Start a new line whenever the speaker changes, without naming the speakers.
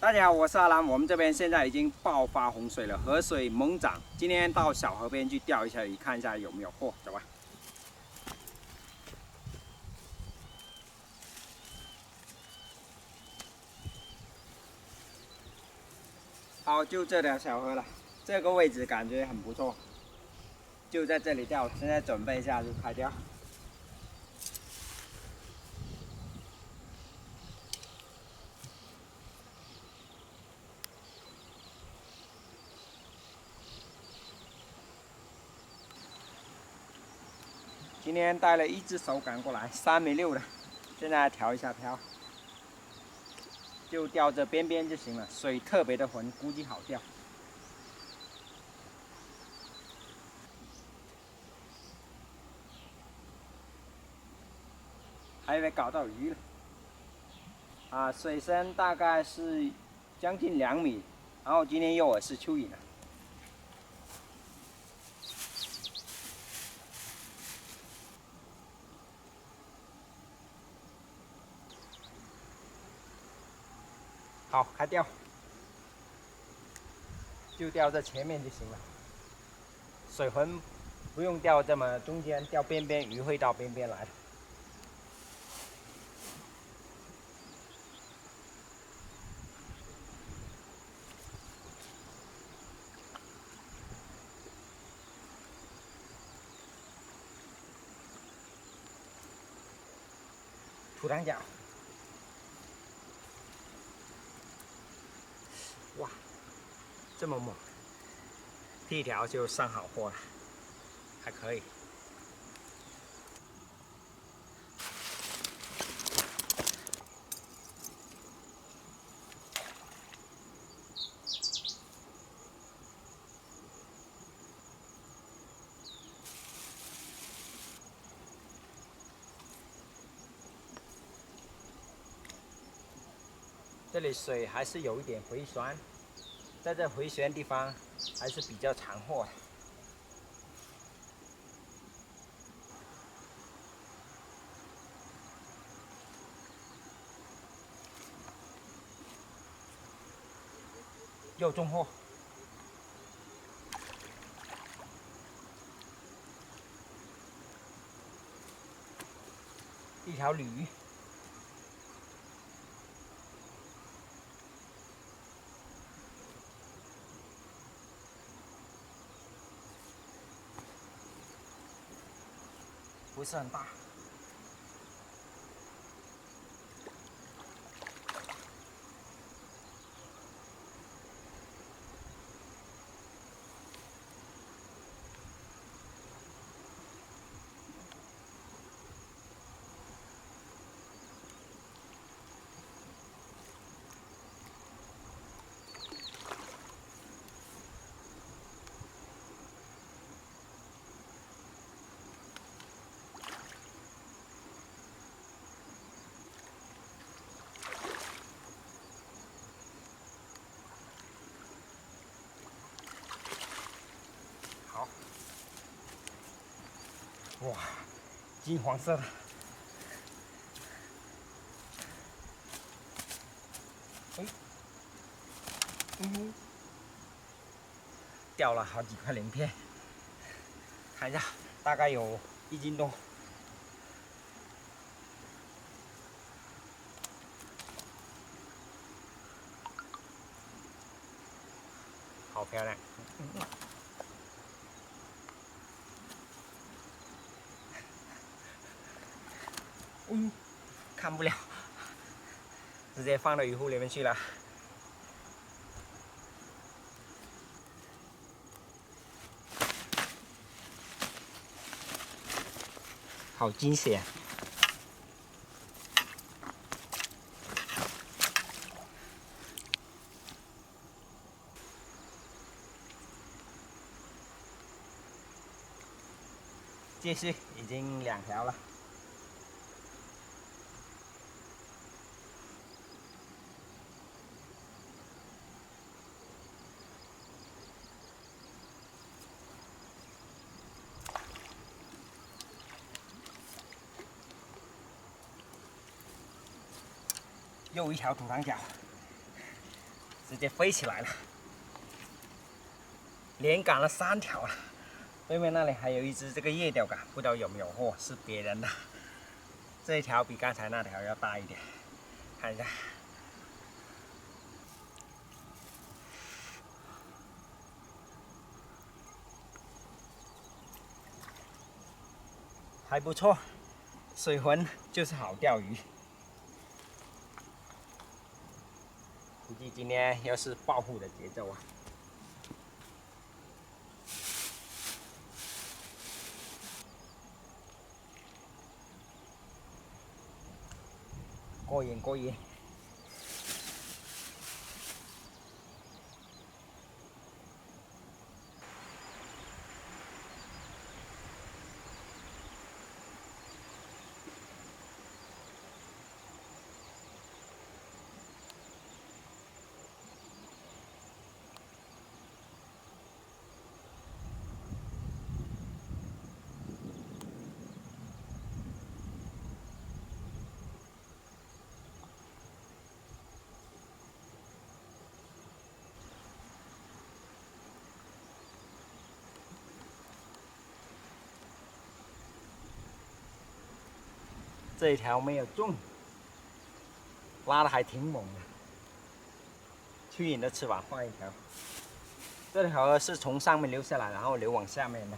大家好，我是阿兰。我们这边现在已经爆发洪水了，河水猛涨。今天到小河边去钓一下鱼，看一下有没有货，走吧。好，就这条小河了，这个位置感觉很不错，就在这里钓了。现在准备一下就开钓。今天带了一只手竿过来，3.6米的，现在调一下漂，就钓这边边就行了，水特别的浑，估计好钓。还以为搞到鱼了。水深大概是将近2米，然后今天诱饵是蚯蚓了。好，开钓，就钓这前面就行了。水浑不用钓这么中间，钓边边，鱼会到边边来。土长脚，哇，这么猛！第一条就上好货了，还可以。这里水还是有一点回旋，在这回旋地方还是比较长货的。又中货，一条鲤鱼。不是很大。好，哇，金黄色的。掉了好几块鳞片，看一下，大概有1斤多。好漂亮！看不了，直接放到鱼库里面去了。好惊险！继续，已经2条了。又一条土长脚，直接飞起来了，连赶了3条了。对面那里还有一只这个夜钓竿，不知道有没有货，是别人的。这一条比刚才那条要大一点，看一下。还不错，水浑就是好钓鱼。估计今天又是暴富的节奏啊！过瘾过瘾。这一条没有中，拉的还挺猛的。蚯蚓的翅膀换一条，这条是从上面流下来，然后流往下面的。